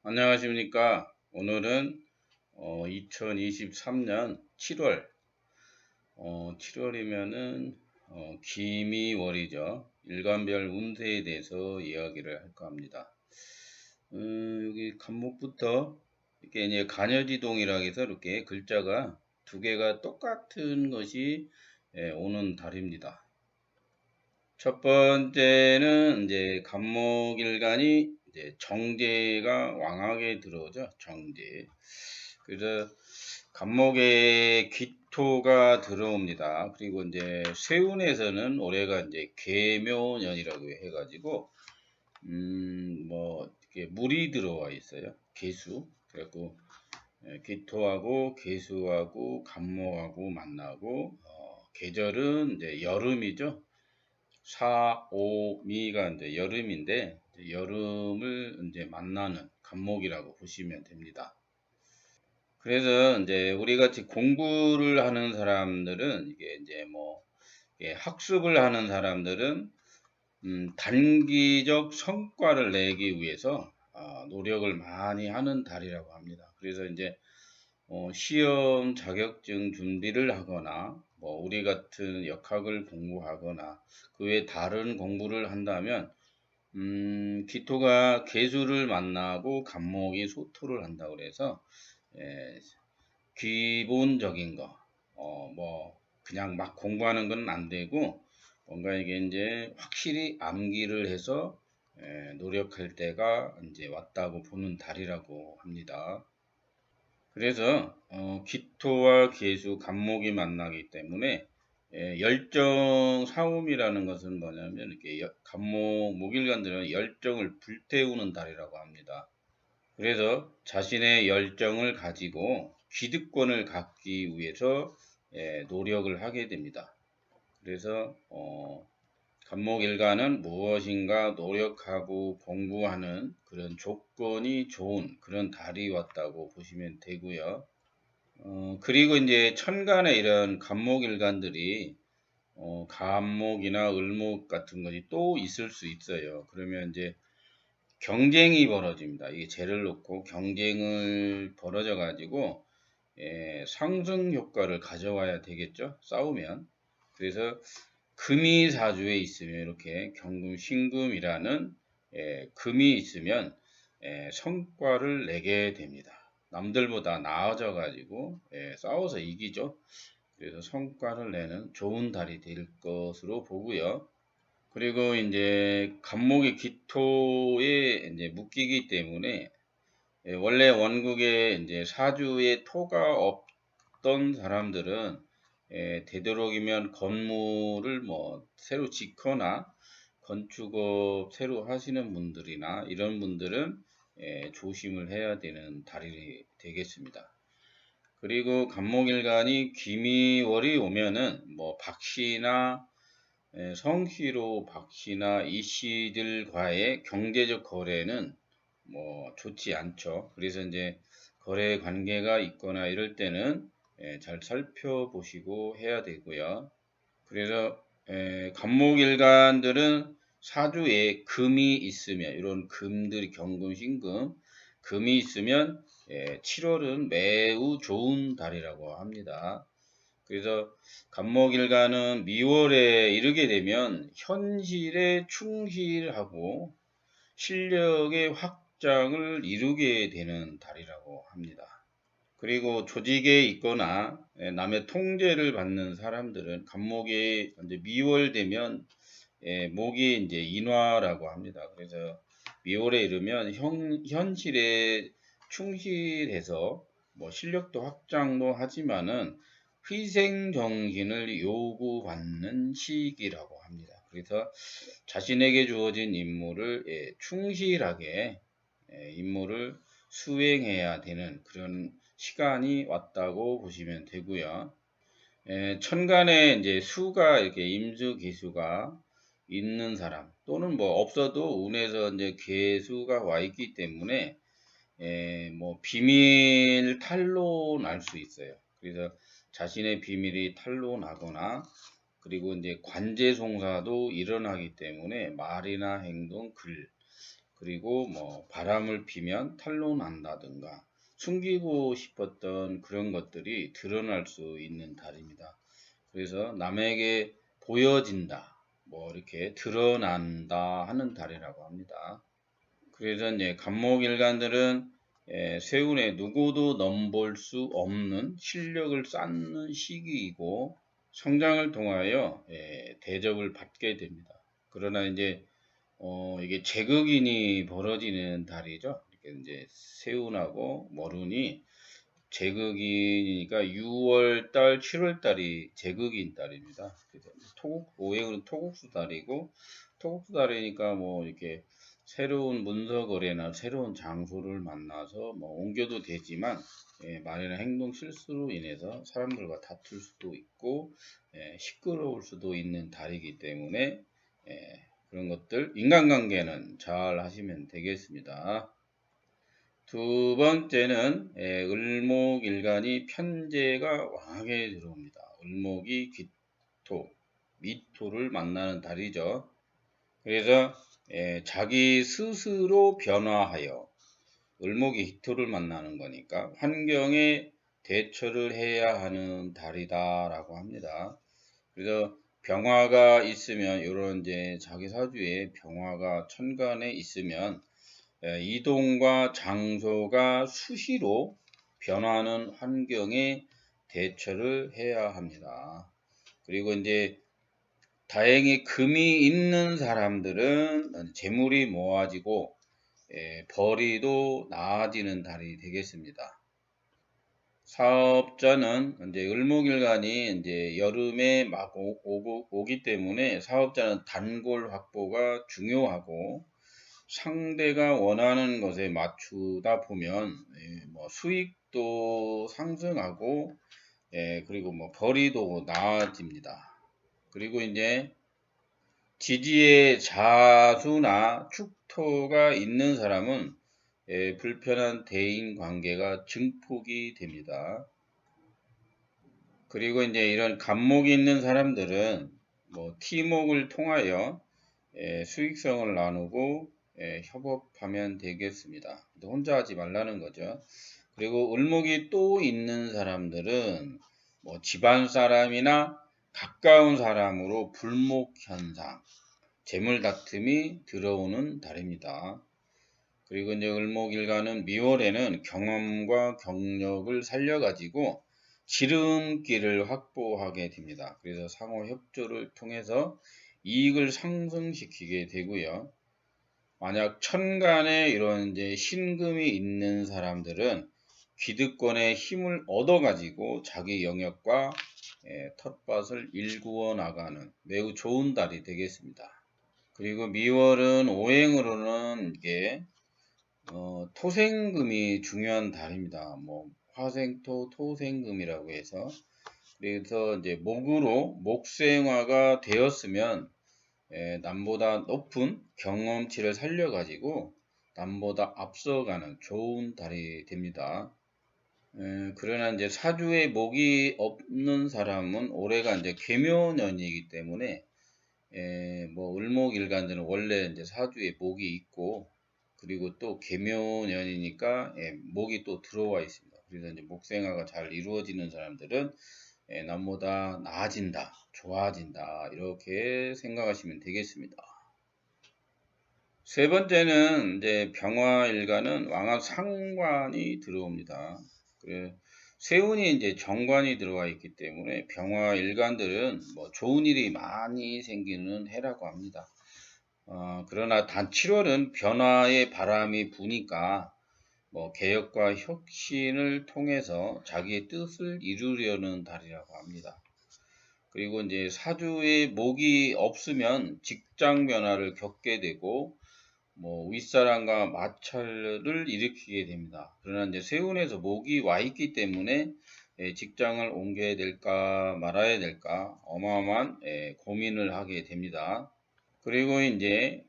안녕하십니까. 오늘은 2023년 7월 7월이면은 기미월이죠. 일간별 운세에 대해서 이야기를 할까 합니다. 여기 간목부터 이렇게 이제 간여지동이라고 해서 이렇게 글자가 두 개가 똑같은 것이 오는 달입니다. 첫 번째는 이제 간목일간이 이제 정제가 왕하게 들어오죠. 정제. 그래서 간목에 기토가 들어옵니다. 그리고 이제 세운에서는 올해가 이제 계묘년이라고 해가지고 뭐 이렇게 물이 들어와 있어요. 계수. 그래갖고 기토하고 계수하고 간목하고 만나고 계절은 이제 여름이죠. 4, 5, 미가 이제 여름인데 여름을 이제 만나는 간목이라고 보시면 됩니다. 그래서 이제 우리 같이 공부를 하는 사람들은 이게 이제 뭐 학습을 하는 사람들은 단기적 성과를 내기 위해서 노력을 많이 하는 달이라고 합니다. 그래서 이제 시험 자격증 준비를 하거나 뭐 우리 같은 역학을 공부하거나 그 외 다른 공부를 한다면 기토가 계수를 만나고 간목이 소토를 한다고 그래서 예, 기본적인 거 뭐 그냥 막 공부하는 건 안 되고 뭔가 이게 이제 확실히 암기를 해서 노력할 때가 이제 왔다고 보는 달이라고 합니다. 그래서 기토와 계수, 간목이 만나기 때문에 열정 사움이라는 것은 뭐냐면 이렇게 간목 목일간들은 열정을 불태우는 달이라고 합니다. 그래서 자신의 열정을 가지고 기득권을 갖기 위해서 노력을 하게 됩니다. 그래서 간목일간은 무엇인가 노력하고 공부하는 그런 조건이 좋은 그런 달이 왔다고 보시면 되고요. 그리고 이제 천간에 이런 간목일간들이 간목이나 을목 같은 것이 또 있을 수 있어요. 그러면 이제 경쟁이 벌어집니다. 이게 재를 놓고 경쟁을 벌어져 가지고 상승 효과를 가져와야 되겠죠. 싸우면. 그래서 금이 사주에 있으면 이렇게 경금 신금이라는 금이 있으면 성과를 내게 됩니다. 남들보다 나아져 가지고 싸워서 이기죠. 그래서 성과를 내는 좋은 달이 될 것으로 보고요. 그리고 이제 간목이 기토에 이제 묶이기 때문에 원래 원국에 이제 사주에 토가 없던 사람들은 되도록이면 건물을 뭐 새로 짓거나 건축업 새로 하시는 분들이나 이런 분들은 조심을 해야 되는 달이 되겠습니다. 그리고 간목일간이 기미월이 오면은 뭐 박씨나 성씨로 박씨나 이씨들과의 경제적 거래는 뭐 좋지 않죠. 그래서 이제 거래 관계가 있거나 이럴 때는 잘 살펴보시고 해야 되고요. 그래서 간목일간들은 사주에 금이 있으면 이런 금들이 경금, 신금, 금이 있으면 7월은 매우 좋은 달이라고 합니다. 그래서 간목일간은 미월에 이르게 되면 현실에 충실하고 실력의 확장을 이루게 되는 달이라고 합니다. 그리고 조직에 있거나 남의 통제를 받는 사람들은 간목이 이제 미월 되면 목이 이제 인화라고 합니다. 그래서 미월에 이르면 현실에 충실해서 뭐 실력도 확장도 하지만은 희생 정신을 요구받는 시기라고 합니다. 그래서 자신에게 주어진 임무를 충실하게 임무를 수행해야 되는 그런 시간이 왔다고 보시면 되고요. 천간에 이제 수가 이렇게 임수 기수가 있는 사람 또는 뭐 없어도 운에서 이제 계수가 와 있기 때문에 뭐 비밀 탄로 날 수 있어요. 그래서 자신의 비밀이 탄로 나거나 그리고 이제 관제송사도 일어나기 때문에 말이나 행동, 글 그리고 뭐 바람을 피면 탄로 난다든가 숨기고 싶었던 그런 것들이 드러날 수 있는 달입니다. 그래서 남에게 보여진다, 뭐 이렇게 드러난다 하는 달이라고 합니다. 그래서 이제 간목일간들은 세운에 누구도 넘볼 수 없는 실력을 쌓는 시기이고 성장을 통하여 대접을 받게 됩니다. 그러나 이제 이게 제극인이 벌어지는 달이죠. 이렇게 이제 세운하고 머룬이 제극이니까 6월 달, 7월 달이 제극인 달입니다. 그래서 오행은 토국수 달이고, 토국수 달이니까 뭐 이렇게 새로운 문서 거래나 새로운 장소를 만나서 뭐 옮겨도 되지만, 말이나 행동 실수로 인해서 사람들과 다툴 수도 있고, 시끄러울 수도 있는 달이기 때문에, 그런 것들, 인간관계는 잘 하시면 되겠습니다. 두 번째는 을목일간이 편재가 왕하게 들어옵니다. 을목이 기토, 미토를 만나는 달이죠. 그래서 자기 스스로 변화하여 을목이 기토를 만나는 거니까 환경에 대처를 해야 하는 달이다라고 합니다. 그래서 병화가 있으면 이런 이제 자기 사주에 병화가 천간에 있으면 이동과 장소가 수시로 변하는 환경에 대처를 해야 합니다. 그리고 이제 다행히 금이 있는 사람들은 재물이 모아지고 벌이도 나아지는 달이 되겠습니다. 사업자는 이제 을목일간이 이제 여름에 막 오기 때문에 사업자는 단골 확보가 중요하고 상대가 원하는 것에 맞추다 보면 뭐 수익도 상승하고 그리고 뭐 벌이도 나아집니다. 그리고 이제 지지에 자수나 축토가 있는 사람은 불편한 대인 관계가 증폭이 됩니다. 그리고 이제 이런 간목이 있는 사람들은 뭐 팀웍을 통하여 수익성을 나누고 협업하면 되겠습니다. 혼자 하지 말라는 거죠. 그리고 을목이 또 있는 사람들은 뭐 집안 사람이나 가까운 사람으로 불목 현상, 재물 다툼이 들어오는 달입니다. 그리고 이제 을목일간은 미월에는 경험과 경력을 살려가지고 지름길을 확보하게 됩니다. 그래서 상호 협조를 통해서 이익을 상승시키게 되고요. 만약 천간에 이런 이제 신금이 있는 사람들은 기득권의 힘을 얻어가지고 자기 영역과 텃밭을 일구어 나가는 매우 좋은 달이 되겠습니다. 그리고 미월은 오행으로는 이게 토생금이 중요한 달입니다. 뭐 화생토 토생금이라고 해서 그래서 이제 목으로 목생화가 되었으면 남보다 높은 경험치를 살려가지고 남보다 앞서가는 좋은 달이 됩니다. 그러나 이제 사주에 목이 없는 사람은 올해가 이제 계묘년이기 때문에 뭐 을목일간들은 원래 이제 사주에 목이 있고 그리고 또 계묘년이니까 목이 또 들어와 있습니다. 그래서 이제 목생화가 잘 이루어지는 사람들은 남보다 나아진다, 좋아진다 이렇게 생각하시면 되겠습니다. 세 번째는 이제 병화일간은 왕합 상관이 들어옵니다. 그래 세운이 이제 정관이 들어와 있기 때문에 병화일간들은 뭐 좋은 일이 많이 생기는 해라고 합니다. 그러나 단 7월은 변화의 바람이 부니까 뭐 개혁과 혁신을 통해서 자기의 뜻을 이루려는 달이라고 합니다. 그리고 이제 사주에 목이 없으면 직장 변화를 겪게 되고 뭐 윗사람과 마찰을 일으키게 됩니다. 그러나 이제 세운에서 목이 와 있기 때문에 직장을 옮겨야 될까 말아야 될까 어마어마한 고민을 하게 됩니다. 그리고 이제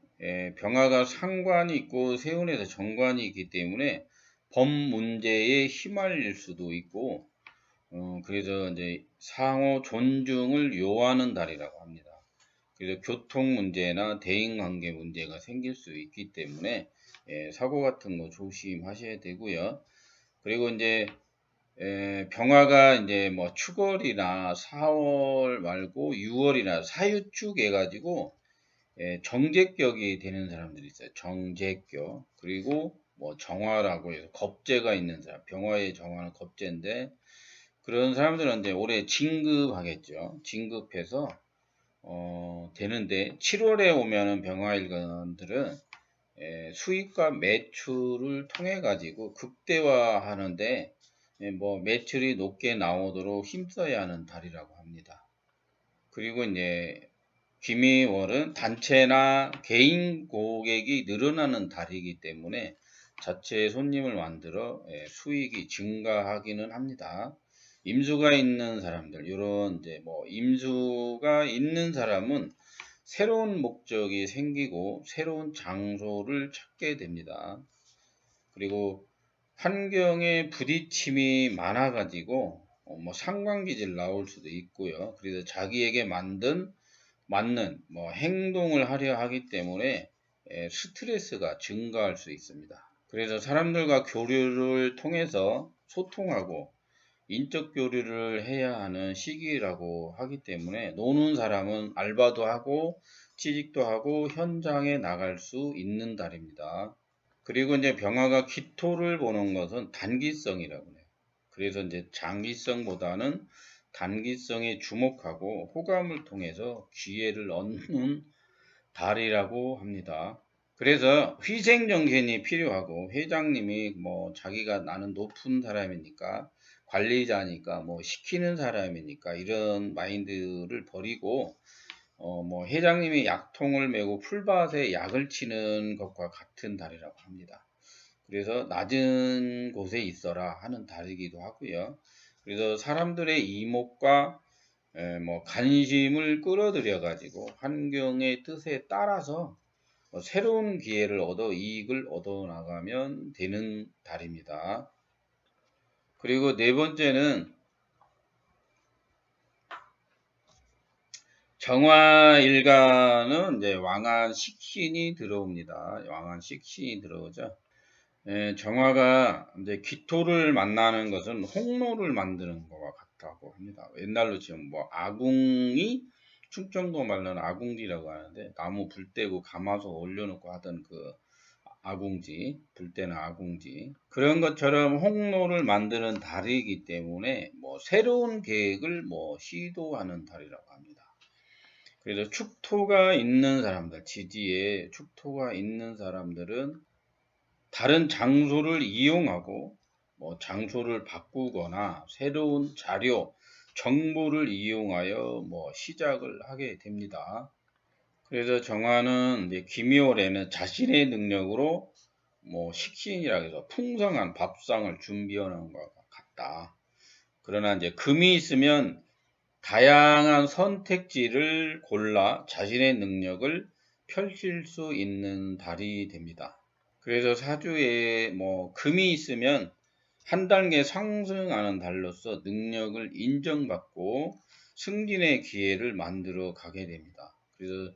병화가 상관이 있고 세운에서 정관이 있기 때문에 법 문제에 휘말릴 수도 있고 그래서 이제 상호 존중을 요하는 달이라고 합니다. 그래서 교통 문제나 대인 관계 문제가 생길 수 있기 때문에 사고 같은 거 조심하셔야 되고요. 그리고 이제 병화가 이제 뭐 축월이나 4월 말고 6월이나 사유축 해가지고 정제격이 되는 사람들이 있어요. 정제격. 그리고 뭐 정화라고 해서 겁재가 있는 사람. 병화의 정화는 겁재인데 그런 사람들은 이제 올해 진급하겠죠. 진급해서 되는데 7월에 오면은 병화일관들은 수익과 매출을 통해 가지고 극대화하는데 뭐 매출이 높게 나오도록 힘써야 하는 달이라고 합니다. 그리고 이제 귀미월은 단체나 개인 고객이 늘어나는 달이기 때문에 자체 손님을 만들어 수익이 증가하기는 합니다. 임수가 있는 사람들, 이런 이제 뭐 임수가 있는 사람은 새로운 목적이 생기고 새로운 장소를 찾게 됩니다. 그리고 환경에 부딪힘이 많아가지고 뭐 상관기질 나올 수도 있고요. 그래서 자기에게 맞는 뭐 행동을 하려 하기 때문에 스트레스가 증가할 수 있습니다. 그래서 사람들과 교류를 통해서 소통하고 인적 교류를 해야 하는 시기라고 하기 때문에 노는 사람은 알바도 하고 취직도 하고 현장에 나갈 수 있는 달입니다. 그리고 이제 병화가 기토를 보는 것은 단기성이라고 해요. 그래서 이제 장기성보다는 단기성에 주목하고 호감을 통해서 기회를 얻는 달이라고 합니다. 그래서 희생정신이 필요하고 회장님이 뭐 자기가 나는 높은 사람이니까 관리자니까 뭐 시키는 사람이니까 이런 마인드를 버리고 뭐 회장님이 약통을 메고 풀밭에 약을 치는 것과 같은 달이라고 합니다. 그래서 낮은 곳에 있어라 하는 달이기도 하고요. 그래서 사람들의 이목과 뭐 관심을 끌어들여 가지고 환경의 뜻에 따라서 새로운 기회를 얻어 이익을 얻어 나가면 되는 달입니다. 그리고 네 번째는 정화일간은 이제 왕한 식신이 들어옵니다. 왕한 식신이 들어오죠. 정화가 이제 기토를 만나는 것은 홍로를 만드는 것과 같다고 합니다. 옛날로 지금 뭐 아궁이 충청도 말로는 아궁지라고 하는데 나무 불 떼고 가마솥 올려놓고 하던 그 아궁지, 불 때는 아궁지 그런 것처럼 홍로를 만드는 달이기 때문에 뭐 새로운 계획을 뭐 시도하는 달이라고 합니다. 그래서 축토가 있는 사람들, 지지에 축토가 있는 사람들은 다른 장소를 이용하고 뭐 장소를 바꾸거나 새로운 자료, 정보를 이용하여 뭐 시작을 하게 됩니다. 그래서 정화는 이제 기묘월에는 자신의 능력으로 뭐 식신이라 해서 풍성한 밥상을 준비하는 것 같다. 그러나 이제 금이 있으면 다양한 선택지를 골라 자신의 능력을 펼칠 수 있는 달이 됩니다. 그래서 사주에 뭐 금이 있으면 한 단계 상승하는 달로서 능력을 인정받고 승진의 기회를 만들어 가게 됩니다. 그래서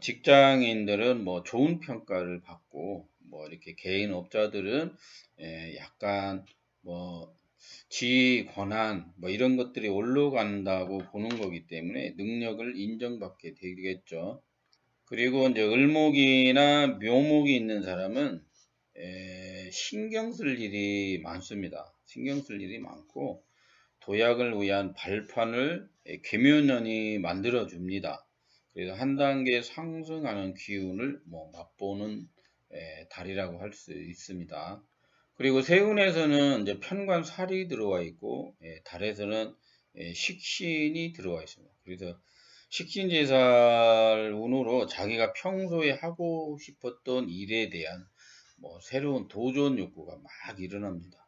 직장인들은 뭐 좋은 평가를 받고 뭐 이렇게 개인 업자들은 약간 뭐 지위 권한 뭐 이런 것들이 올라간다고 보는 거기 때문에 능력을 인정받게 되겠죠. 그리고 이제 을목이나 묘목이 있는 사람은 신경 쓸 일이 많습니다. 신경 쓸 일이 많고 도약을 위한 발판을 계묘년이 만들어 줍니다. 그래서 한 단계 상승하는 기운을 뭐 맛보는 달이라고 할 수 있습니다. 그리고 세운에서는 이제 편관살이 들어와 있고 달에서는 식신이 들어와 있습니다. 그래서 식신제살 운으로 자기가 평소에 하고 싶었던 일에 대한 뭐 새로운 도전 욕구가 막 일어납니다.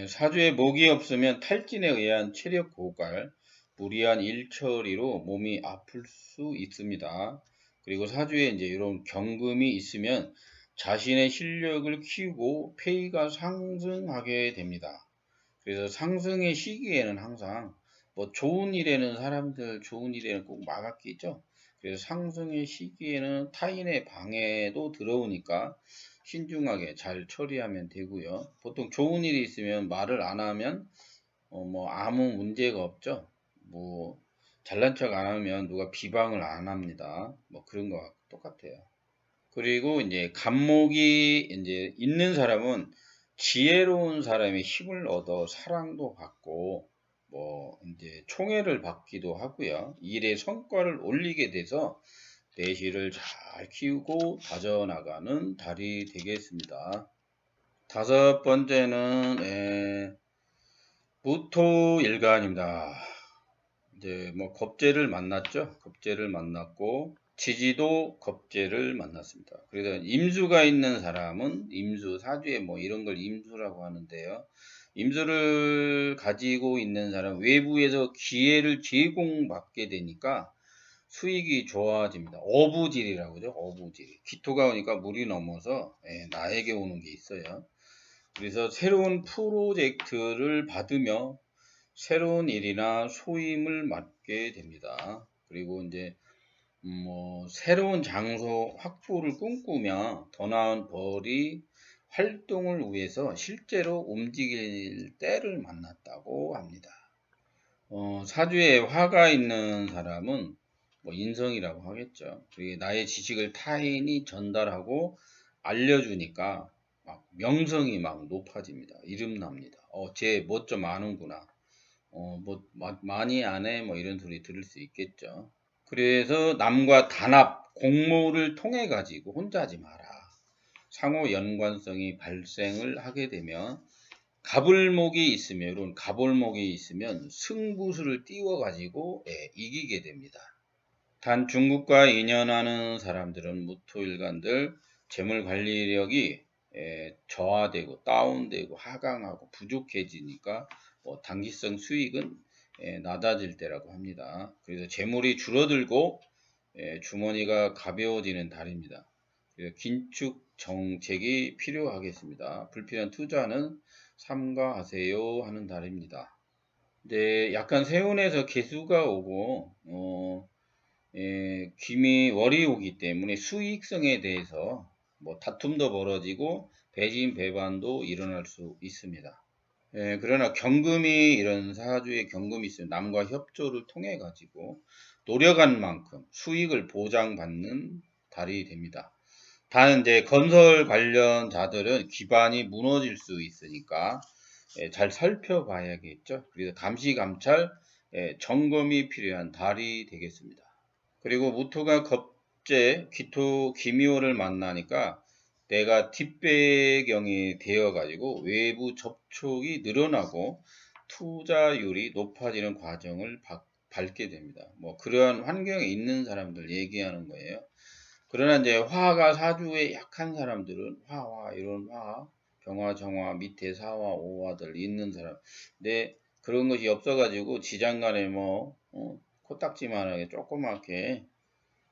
사주에 목이 없으면 탈진에 의한 체력 고갈, 무리한 일처리로 몸이 아플 수 있습니다. 그리고 사주에 이제 이런 경금이 있으면 자신의 실력을 키우고 페이가 상승하게 됩니다. 그래서 상승의 시기에는 항상 뭐 좋은 일에는 사람들 좋은 일에는 꼭 막았겠죠. 그래서 상승의 시기에는 타인의 방해도 들어오니까 신중하게 잘 처리하면 되고요. 보통 좋은 일이 있으면 말을 안 하면 뭐 아무 문제가 없죠. 뭐 잘난 척 안 하면 누가 비방을 안 합니다. 뭐 그런 거 똑같아요. 그리고 이제 간목이 이제 있는 사람은 지혜로운 사람의 힘을 얻어 사랑도 받고 뭐 이제 총애를 받기도 하고요. 일의 성과를 올리게 돼서 내실을 잘 키우고 다져나가는 달이 되겠습니다. 다섯 번째는 무토일간입니다. 이제 뭐 겁재를 만났죠. 겁재를 만났고 지지도 겁재를 만났습니다. 그래서 임수가 있는 사람은 임수, 사주에 뭐 이런 걸 임수라고 하는데요. 임수를 가지고 있는 사람, 외부에서 기회를 제공받게 되니까 수익이 좋아집니다. 어부질이라고 그러죠. 어부질. 기토가 오니까 물이 넘어서 나에게 오는 게 있어요. 그래서 새로운 프로젝트를 받으며 새로운 일이나 소임을 맡게 됩니다. 그리고 이제 뭐 새로운 장소 확보를 꿈꾸며 더 나은 벌이 활동을 위해서 실제로 움직일 때를 만났다고 합니다. 사주에 화가 있는 사람은 뭐 인성이라고 하겠죠. 그리고 나의 지식을 타인이 전달하고 알려주니까 막 명성이 막 높아집니다. 이름납니다. 쟤 뭐 좀 아는구나. 뭐 많이 안 해. 뭐 이런 소리 들을 수 있겠죠. 그래서 남과 단합, 공모를 통해 가지고 혼자 하지 마라. 상호 연관성이 발생을 하게 되면 가불목이 있으면 이런 가불목이 있으면 승부수를 띄워 가지고 이기게 됩니다. 단 중국과 인연하는 사람들은 무토일간들 재물 관리력이 저하되고 다운되고 하강하고 부족해지니까 단기성 수익은 낮아질 때라고 합니다. 그래서 재물이 줄어들고 주머니가 가벼워지는 달입니다. 그래서 긴축 정책이 필요하겠습니다. 불필요한 투자는 삼가하세요 하는 달입니다. 이제 약간 세운에서 개수가 오고 김이 월이 오기 때문에 수익성에 대해서 뭐 다툼도 벌어지고 배신 배반도 일어날 수 있습니다. 그러나 경금이 이런 사주의 경금이 있으면 남과 협조를 통해 가지고 노력한 만큼 수익을 보장받는 달이 됩니다. 단 이제 건설 관련자들은 기반이 무너질 수 있으니까 잘 살펴봐야겠죠. 그래서 감시 감찰 점검이 필요한 달이 되겠습니다. 그리고 무토가 겁재 기토 기묘를 만나니까 내가 뒷배경이 되어 가지고 외부 접촉이 늘어나고 투자율이 높아지는 과정을 밟게 됩니다. 뭐 그러한 환경에 있는 사람들 얘기하는 거예요. 그러나 이제 화가 사주에 약한 사람들은 화화 이런 화 병화 정화 밑에 사화 오화들 있는 사람 근데 그런 것이 없어가지고 지장간에 뭐 코딱지만하게 조그맣게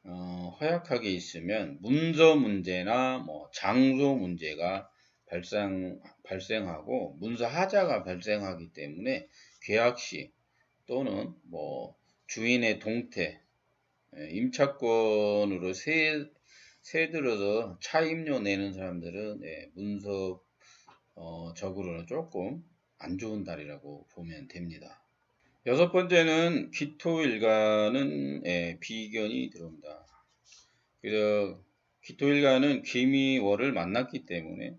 허약하게 있으면 문서 문제나 뭐 장소 문제가 발생하고 문서 하자가 발생하기 때문에 계약 시 또는 뭐 주인의 동태 임차권으로 세 들어서 차임료 내는 사람들은 문서 적으로는 조금 안 좋은 달이라고 보면 됩니다. 여섯 번째는 기토일간은 비견이 들어옵니다. 그래서 기토일간은 기미월을 만났기 때문에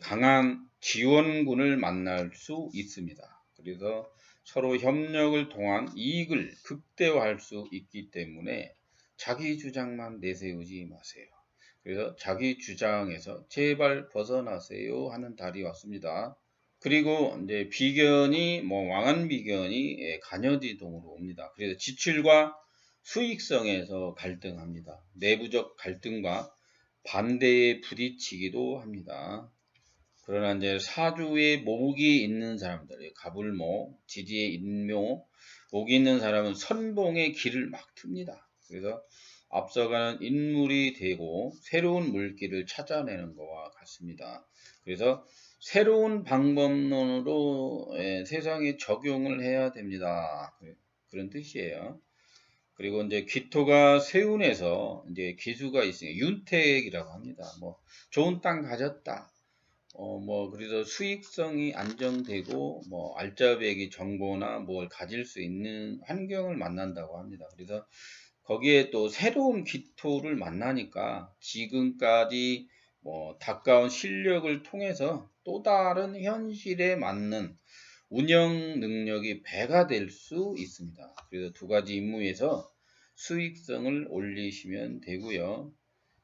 강한 지원군을 만날 수 있습니다. 그래서 서로 협력을 통한 이익을 극대화할 수 있기 때문에 자기 주장만 내세우지 마세요. 그래서 자기 주장에서 제발 벗어나세요 하는 달이 왔습니다. 그리고 이제 비견이 뭐 왕한 비견이 간여지동으로 옵니다. 그래서 지출과 수익성에서 갈등합니다. 내부적 갈등과 반대에 부딪히기도 합니다. 그러나 이제 사주에 목이 있는 사람들, 가불목, 지지에 인묘, 목이 있는 사람은 선봉의 길을 막 틉니다. 그래서 앞서가는 인물이 되고 새로운 물길을 찾아내는 것과 같습니다. 그래서 새로운 방법론으로 세상에 적용을 해야 됩니다. 그런 뜻이에요. 그리고 이제 기토가 세운에서 이제 기수가 있으니까 윤택이라고 합니다. 뭐 좋은 땅 가졌다. 뭐 그래서 수익성이 안정되고 뭐 알짜배기 정보나 뭘 가질 수 있는 환경을 만난다고 합니다. 그래서 거기에 또 새로운 기토를 만나니까 지금까지 뭐 가까운 실력을 통해서 또 다른 현실에 맞는 운영 능력이 배가 될 수 있습니다. 그래서 두 가지 임무에서 수익성을 올리시면 되고요.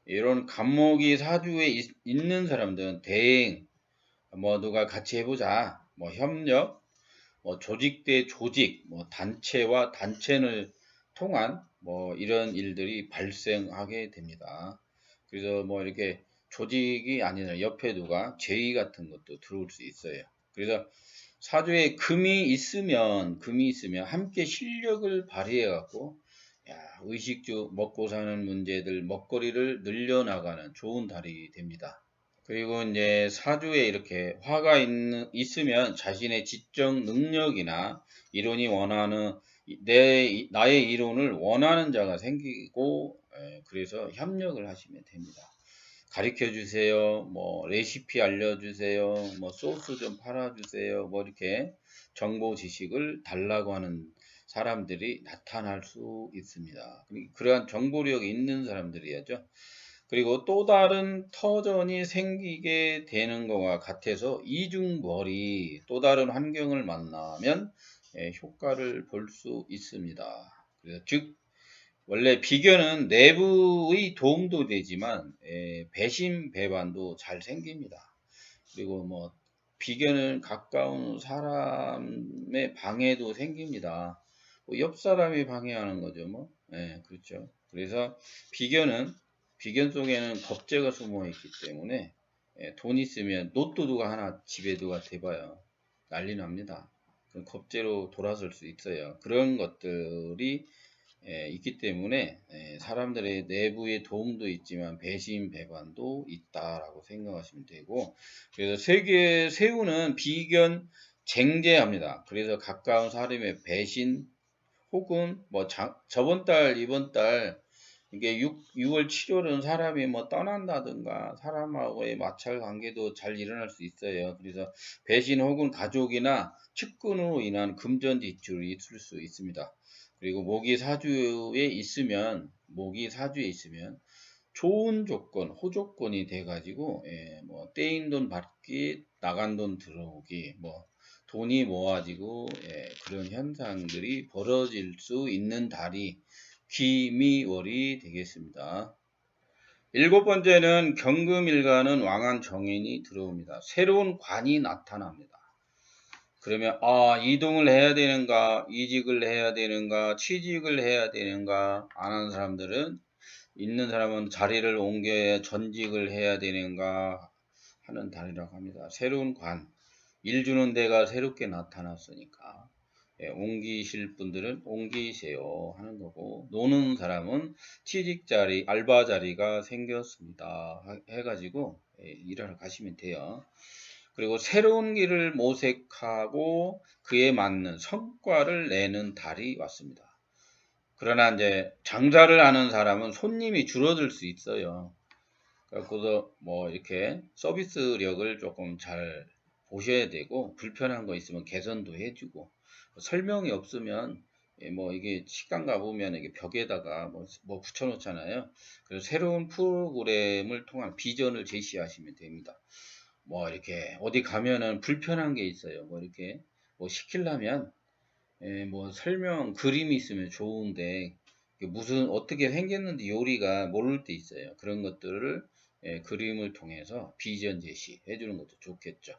이런 간목이 사주에 있는 사람들은 대행, 뭐 누가 같이 해보자, 뭐 협력, 뭐 조직 대 조직, 뭐 단체와 단체를 통한 뭐 이런 일들이 발생하게 됩니다. 그래서 뭐 이렇게 조직이 아니라 옆에 누가 제의 같은 것도 들어올 수 있어요. 그래서 사주에 금이 있으면 함께 실력을 발휘해 갖고 의식주 먹고 사는 문제들 먹거리를 늘려나가는 좋은 달이 됩니다. 그리고 이제 사주에 이렇게 화가 있으면 자신의 지적 능력이나 이론이 원하는 나의 이론을 원하는 자가 생기고 그래서 협력을 하시면 됩니다. 가르쳐 주세요. 뭐 레시피 알려주세요. 뭐 소스 좀 팔아주세요. 뭐 이렇게 정보 지식을 달라고 하는 사람들이 나타날 수 있습니다. 그러한 정보력이 있는 사람들이야죠. 그리고 또 다른 터전이 생기게 되는 것과 같아서 이중벌이 또 다른 환경을 만나면 효과를 볼 수 있습니다. 그래서 즉 원래 비견은 내부의 도움도 되지만 배신 배반도 잘 생깁니다. 그리고 뭐 비견은 가까운 사람의 방해도 생깁니다. 뭐옆 사람이 방해하는 거죠, 뭐. 그렇죠. 그래서 비견 속에는 겁재가 숨어 있기 때문에 돈 있으면 로또 누가 하나 집에 누가 대봐요. 난리 납니다. 그럼 겁재로 돌아설 수 있어요. 그런 것들이 있기 때문에 사람들의 내부의 도움도 있지만 배신 배반도 있다라고 생각하시면 되고, 그래서 세우는 비견 쟁제합니다. 그래서 가까운 사람의 배신 혹은 뭐 저번 달 이번 달 이게 6월 7월은 사람이 뭐 떠난다든가 사람하고의 마찰 관계도 잘 일어날 수 있어요. 그래서 배신 혹은 가족이나 측근으로 인한 금전 지출이 있을 수 있습니다. 그리고 목이 사주에 있으면 좋은 조건, 호조건이 돼가지고 뭐 떼인 돈 받기, 나간 돈 들어오기, 뭐 돈이 모아지고 그런 현상들이 벌어질 수 있는 달이 귀미월이 되겠습니다. 일곱 번째는 경금일간은 왕한 정인이 들어옵니다. 새로운 관이 나타납니다. 그러면 이동을 해야 되는가, 이직을 해야 되는가, 취직을 해야 되는가 안 하는 사람들은, 있는 사람은 자리를 옮겨야 전직을 해야 되는가 하는 달이라고 합니다. 새로운 관, 일 주는 데가 새롭게 나타났으니까 옮기실 분들은 옮기세요 하는 거고, 노는 사람은 취직 자리, 알바 자리가 생겼습니다 해가지고 일하러 가시면 돼요. 그리고 새로운 길을 모색하고 그에 맞는 성과를 내는 달이 왔습니다. 그러나 이제 장사를 하는 사람은 손님이 줄어들 수 있어요. 그래서 뭐 이렇게 서비스력을 조금 잘 보셔야 되고, 불편한 거 있으면 개선도 해주고, 설명이 없으면 뭐 이게 식당 가보면 이게 벽에다가 뭐 붙여놓잖아요. 그래서 새로운 프로그램을 통한 비전을 제시하시면 됩니다. 뭐 이렇게 어디 가면은 불편한 게 있어요. 뭐 이렇게 뭐 시키려면 뭐 설명 그림이 있으면 좋은데 무슨 어떻게 생겼는지 요리가 모를 때 있어요. 그런 것들을 그림을 통해서 비전 제시해 주는 것도 좋겠죠.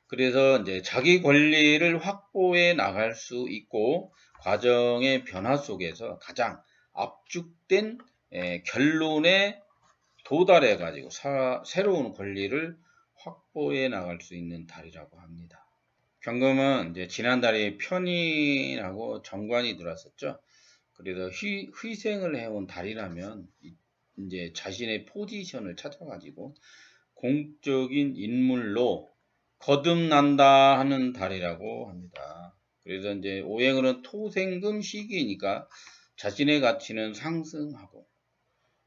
그래서 이제 자기 권리를 확보해 나갈 수 있고, 과정의 변화 속에서 가장 압축된 결론에 도달해 가지고 새로운 권리를 확보해 나갈 수 있는 달이라고 합니다. 경금은 이제 지난달에 편인하고 정관이 들어왔었죠. 그래서 희생을 해온 달이라면 이제 자신의 포지션을 찾아가지고 공적인 인물로 거듭난다 하는 달이라고 합니다. 그래서 이제 오행으로는 토생금 시기니까 자신의 가치는 상승하고,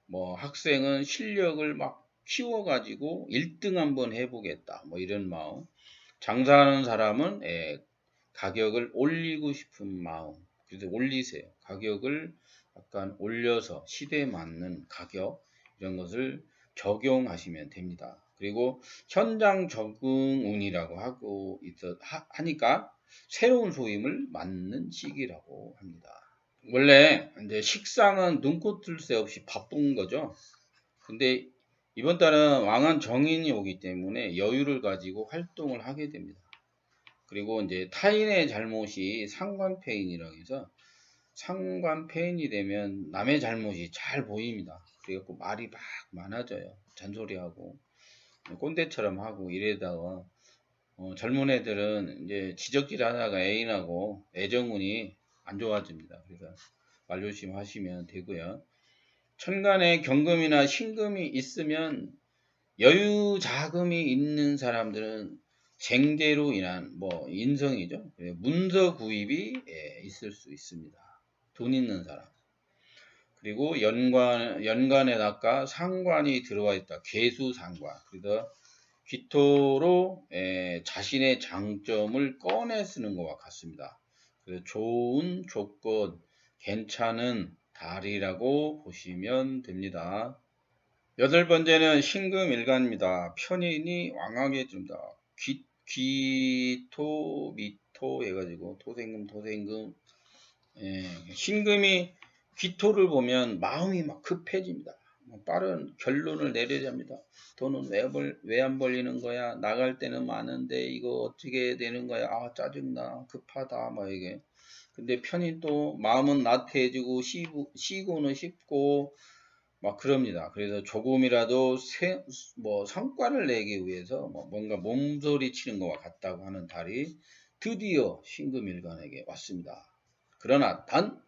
뭐 학생은 실력을 막 키워가지고 1등 한번 해보겠다, 뭐 이런 마음. 장사하는 사람은 가격을 올리고 싶은 마음. 그래서 올리세요. 가격을 약간 올려서 시대에 맞는 가격, 이런 것을 적용하시면 됩니다. 그리고 현장 적응운이라고 하니까 새로운 소임을 맞는 시기라고 합니다. 원래 이제 식상은 눈코 뜰 새 없이 바쁜 거죠. 근데 이번 달은 왕한 정인이 오기 때문에 여유를 가지고 활동을 하게 됩니다. 그리고 이제 타인의 잘못이 상관패인이라고 해서, 상관패인이 되면 남의 잘못이 잘 보입니다. 그래갖고 말이 막 많아져요. 잔소리하고 꼰대처럼 하고 이래다가 젊은 애들은 이제 지적질 하다가 애인하고 애정운이 안 좋아집니다. 그래서 말 조심하시면 되고요. 천간에 경금이나 신금이 있으면 여유 자금이 있는 사람들은 쟁제로 인한 뭐 인성이죠. 문서 구입이 있을 수 있습니다. 돈 있는 사람. 그리고 연간에다가 상관이 들어와 있다. 계수상관. 그래서 기토로 자신의 장점을 꺼내 쓰는 것과 같습니다. 그래서 좋은 조건, 괜찮은 달이라고 보시면 됩니다. 여덟 번째는 신금일간입니다. 편인이 왕하게 줍니다. 기토, 미토 해가지고 토생금, 신금이 기토를 보면 마음이 막 급해집니다. 빠른 결론을 내려야 합니다. 돈은 왜 안 벌리는 거야? 나갈 때는 많은데 이거 어떻게 되는 거야? 아, 짜증나, 급하다, 막 이게. 근데 편히 또 마음은 나태해지고 쉬고는 쉽고 막 그럽니다. 그래서 조금이라도 성과를 내기 위해서 뭔가 몸소리 치는 것과 같다고 하는 달이 드디어 신금일간에게 왔습니다. 그러나 단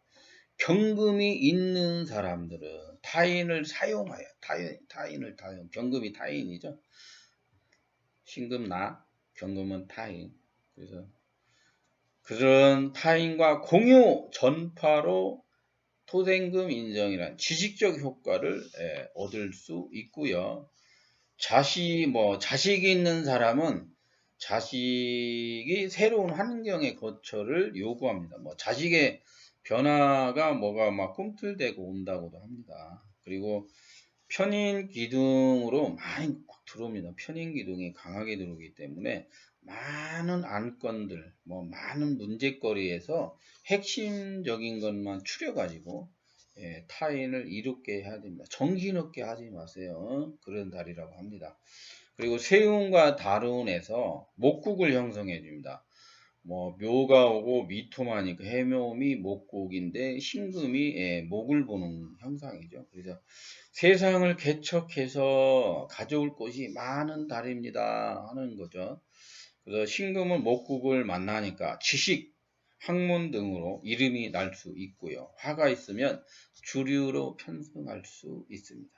경금이 있는 사람들은 타인을 사용하여, 경금이 타인이죠. 신금 경금은 타인. 그래서 그런 타인과 공유 전파로 토생금 인정이란 지식적 효과를 얻을 수 있고요. 자식이 있는 사람은 자식이 새로운 환경의 거처를 요구합니다. 자식의 변화가 뭐가 막 꿈틀대고 온다고도 합니다. 그리고 편인 기둥으로 많이 들어옵니다. 편인 기둥이 강하게 들어오기 때문에 많은 안건들, 많은 문제거리에서 핵심적인 것만 추려가지고 타인을 이롭게 해야 됩니다. 정신없게 하지 마세요. 그런 달이라고 합니다. 그리고 세운과 달운에서 목국을 형성해 줍니다. 묘가 오고 미토마니까 해묘미 목국인데 신금이 목을 보는 형상이죠. 그래서 세상을 개척해서 가져올 것이 많은 달입니다 하는 거죠. 그래서 신금은 목국을 만나니까 지식, 학문 등으로 이름이 날 수 있고요. 화가 있으면 주류로 편승할 수 있습니다.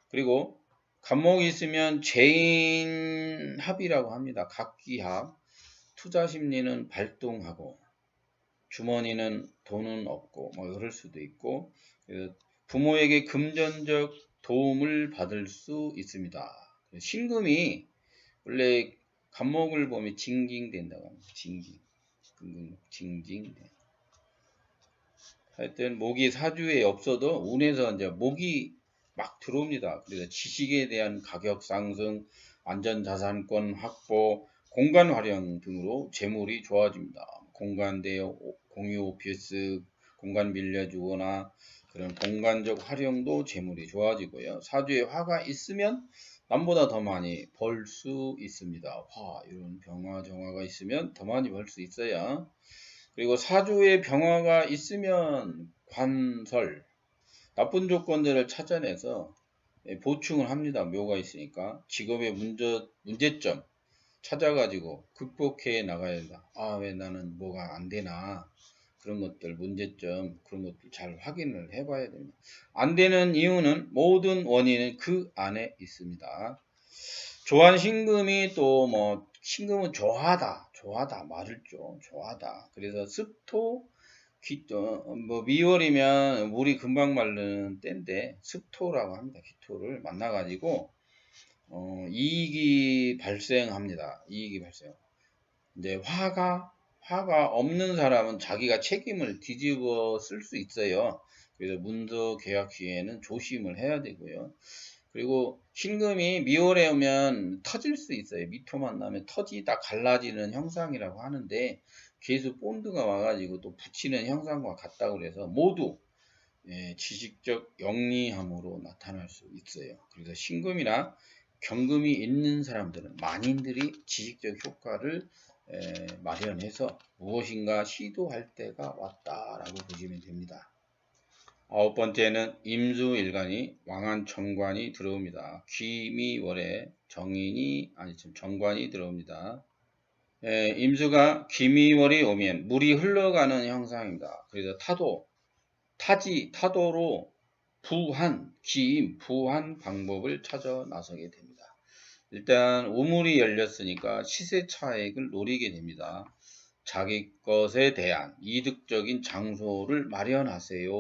그리고 간목이 있으면 재인합이라고 합니다. 각기합. 투자 심리는 발동하고 주머니는 돈은 없고 이럴 수도 있고, 부모에게 금전적 도움을 받을 수 있습니다. 신금이 원래 간목을 보면 징징된다고 합니다. 징징. 하여튼 목이 사주에 없어도 운에서 이제 목이 막 들어옵니다. 그래서 지식에 대한 가격 상승, 안전자산권 확보, 공간 활용 등으로 재물이 좋아집니다. 공간 대여, 공유 오피스, 공간 빌려주거나 그런 공간적 활용도 재물이 좋아지고요. 사주에 화가 있으면 남보다 더 많이 벌 수 있습니다. 이런 병화, 정화가 있으면 더 많이 벌 수 있어요. 그리고 사주에 병화가 있으면 관설, 나쁜 조건들을 찾아내서 보충을 합니다. 묘가 있으니까. 직업의 문제점 찾아가지고 극복해 나가야 된다. 왜 나는 뭐가 안 되나. 그런 것들, 문제점, 그런 것들 잘 확인을 해봐야 됩니다. 안 되는 이유는 모든 원인은 그 안에 있습니다. 조한 신금이 신금은 좋아하다 말을 죠. 좋아하다. 그래서 습토 미월이면 물이 금방 마르는 때인데 습토라고 합니다. 기토를 만나가지고 이익이 발생합니다. 이익이 발생. 이제 화가 없는 사람은 자기가 책임을 뒤집어 쓸 수 있어요. 그래서 문서 계약 시에는 조심을 해야 되고요. 그리고 신금이 미월에 오면 터질 수 있어요. 미토만 나면 터지다 갈라지는 형상이라고 하는데 계속 본드가 와가지고 또 붙이는 형상과 같다고 그래서 모두 지식적 영리함으로 나타날 수 있어요. 그래서 신금이나 경금이 있는 사람들은 만인들이 지식적 효과를 마련해서 무엇인가 시도할 때가 왔다라고 보시면 됩니다. 아홉 번째는 임수일간이 왕한천관이 들어옵니다. 귀미월에 정관이 들어옵니다. 임수가 귀미월이 오면 물이 흘러가는 형상입니다. 그래서 타도로 부한 방법을 찾아 나서게 됩니다. 일단 우물이 열렸으니까 시세 차익을 노리게 됩니다. 자기 것에 대한 이득적인 장소를 마련하세요.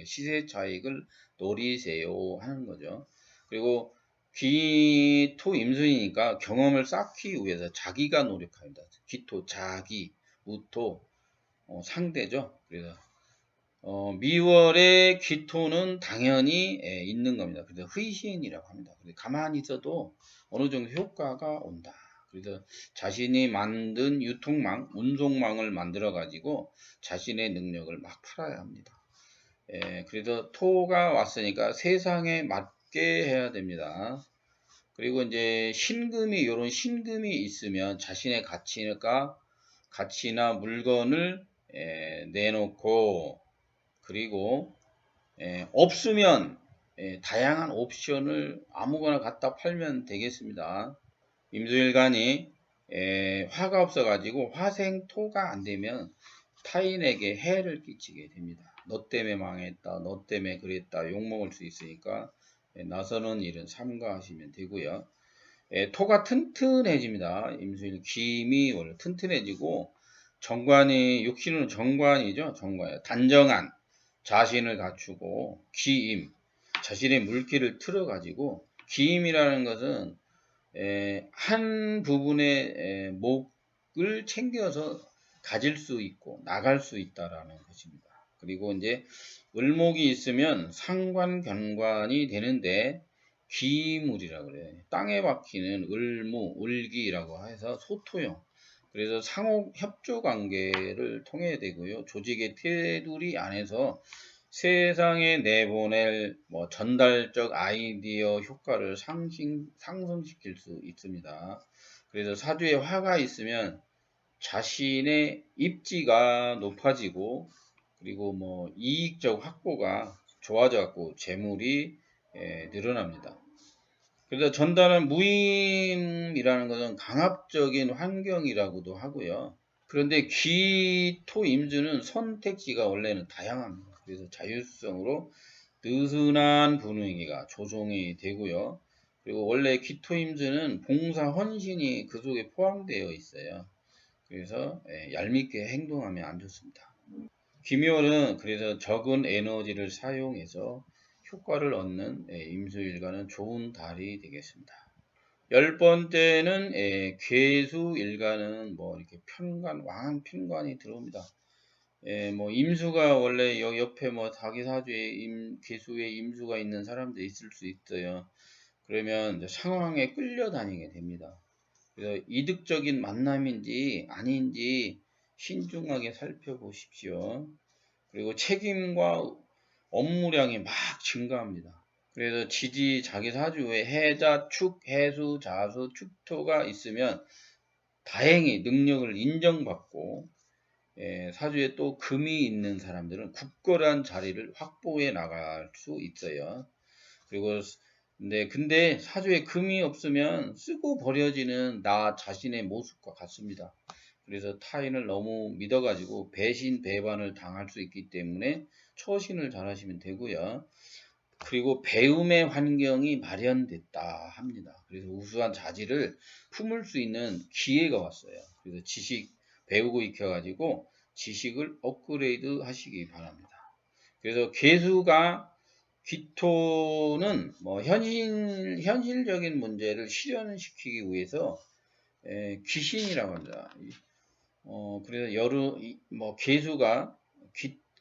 시세 차익을 노리세요 하는 거죠. 그리고 귀토 임순이니까 경험을 쌓기 위해서 자기가 노력합니다. 귀토 자기, 무토 상대죠. 그래서 미월의 귀토는 당연히 있는 겁니다. 그래서 흐이신이라고 합니다. 가만히 있어도 어느 정도 효과가 온다. 그래서 자신이 만든 유통망, 운송망을 만들어 가지고 자신의 능력을 막 팔아야 합니다. 그래서 토가 왔으니까 세상에 맞게 해야 됩니다. 그리고 이제 이런 신금이 있으면 자신의 가치나 물건을 내놓고 그리고 없으면 다양한 옵션을 아무거나 갖다 팔면 되겠습니다. 임수일간이 화가 없어가지고 화생토가 안되면 타인에게 해를 끼치게 됩니다. 너 때문에 망했다, 너 때문에 그랬다 욕먹을 수 있으니까 나서는 일은 삼가하시면 되고요. 토가 튼튼해집니다. 임수일 김이 원래 튼튼해지고 육신은 정관이죠. 정관. 단정한 자신을 갖추고 기임, 자신의 물기를 틀어가지고 기임이라는 것은 한 부분의 목을 챙겨서 가질 수 있고 나갈 수 있다라는 것입니다. 그리고 이제 을목이 있으면 상관견관이 되는데 기물이라고 그래요. 땅에 박히는 을무, 을기라고 해서 소토형. 그래서 상호 협조 관계를 통해야 되고요. 조직의 테두리 안에서 세상에 내보낼 전달적 아이디어 효과를 상승시킬 수 있습니다. 그래서 사주에 화가 있으면 자신의 입지가 높아지고 그리고 이익적 확보가 좋아져 갖고 재물이 늘어납니다. 그래서 전달은 무임이라는 것은 강압적인 환경이라고도 하고요. 그런데 귀토임주는 선택지가 원래는 다양합니다. 그래서 자율성으로 느슨한 분위기가 조성이 되고요. 그리고 원래 귀토임주는 봉사 헌신이 그 속에 포함되어 있어요. 그래서 얄밉게 행동하면 안 좋습니다. 기묘는 그래서 적은 에너지를 사용해서 효과를 얻는 임수일간은 좋은 달이 되겠습니다. 10번째는 괴수일간은 이렇게 왕한 편관이 들어옵니다. 임수가 원래 옆에 자기 사주에 괴수에 임수가 있는 사람도 있을 수 있어요. 그러면 이제 상황에 끌려다니게 됩니다. 그래서 이득적인 만남인지 아닌지 신중하게 살펴보십시오. 그리고 책임과 업무량이 막 증가합니다. 그래서 자기 사주에 해자, 축, 해수, 자수, 축토가 있으면 다행히 능력을 인정받고 사주에 또 금이 있는 사람들은 굳건한 자리를 확보해 나갈 수 있어요. 그리고 근데 사주에 금이 없으면 쓰고 버려지는 나 자신의 모습과 같습니다. 그래서 타인을 너무 믿어가지고 배반을 당할 수 있기 때문에 처신을 잘 하시면 되고요. 그리고 배움의 환경이 마련됐다 합니다. 그래서 우수한 자질을 품을 수 있는 기회가 왔어요. 그래서 지식 배우고 익혀가지고 지식을 업그레이드 하시기 바랍니다. 그래서 개수가 귀토는 뭐 현실적인 문제를 실현시키기 위해서 귀신이라고 합니다. 그래서 개수가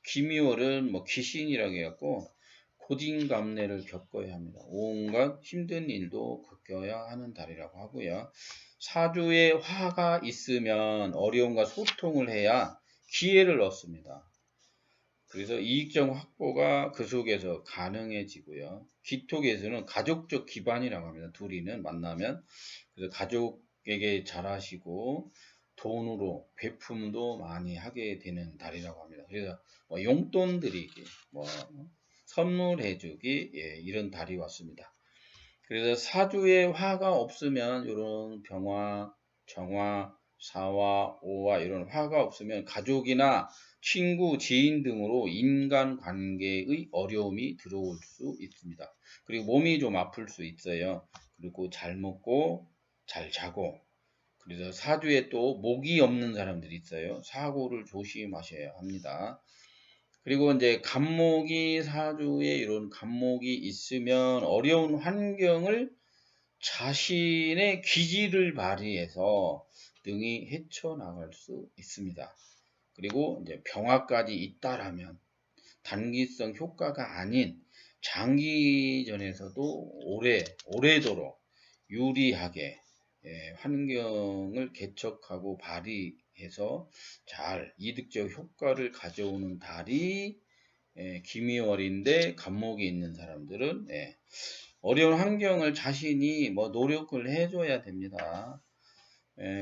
기미월은 뭐 귀신이라고 해갖고 고진감래를 겪어야 합니다. 온갖 힘든 일도 겪어야 하는 달이라고 하고요. 사주에 화가 있으면 어려움과 소통을 해야 기회를 얻습니다. 그래서 이익적 확보가 그 속에서 가능해지고요. 기토개수는 가족적 기반이라고 합니다. 둘이는 만나면. 그래서 가족에게 잘하시고 돈으로 배품도 많이 하게 되는 달이라고 합니다. 그래서 뭐 용돈 드리기, 뭐 선물해주기, 이런 달이 왔습니다. 그래서 사주에 화가 없으면 이런 병화, 정화, 사화, 오화 이런 화가 없으면 가족이나 친구, 지인 등으로 인간관계의 어려움이 들어올 수 있습니다. 그리고 몸이 좀 아플 수 있어요. 그리고 잘 먹고 잘 자고, 그래서 사주에 또 목이 없는 사람들이 있어요. 사고를 조심하셔야 합니다. 그리고 이제 사주에 이런 간목이 있으면 어려운 환경을 자신의 기질을 발휘해서 능히 헤쳐나갈 수 있습니다. 그리고 이제 병화까지 있다라면 단기성 효과가 아닌 장기전에서도 오래도록 유리하게 환경을 개척하고 발휘해서 잘 이득적 효과를 가져오는 달이 기미월인데 간목이 있는 사람들은 어려운 환경을 자신이 뭐 노력을 해줘야 됩니다.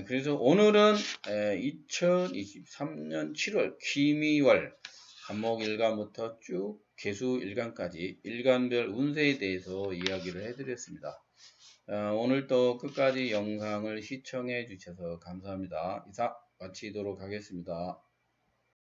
그래서 오늘은 2023년 7월 기미월 간목일간부터 쭉 개수일간까지 일간별 운세에 대해서 이야기를 해드렸습니다. 오늘도 끝까지 영상을 시청해 주셔서 감사합니다. 이상 마치도록 하겠습니다.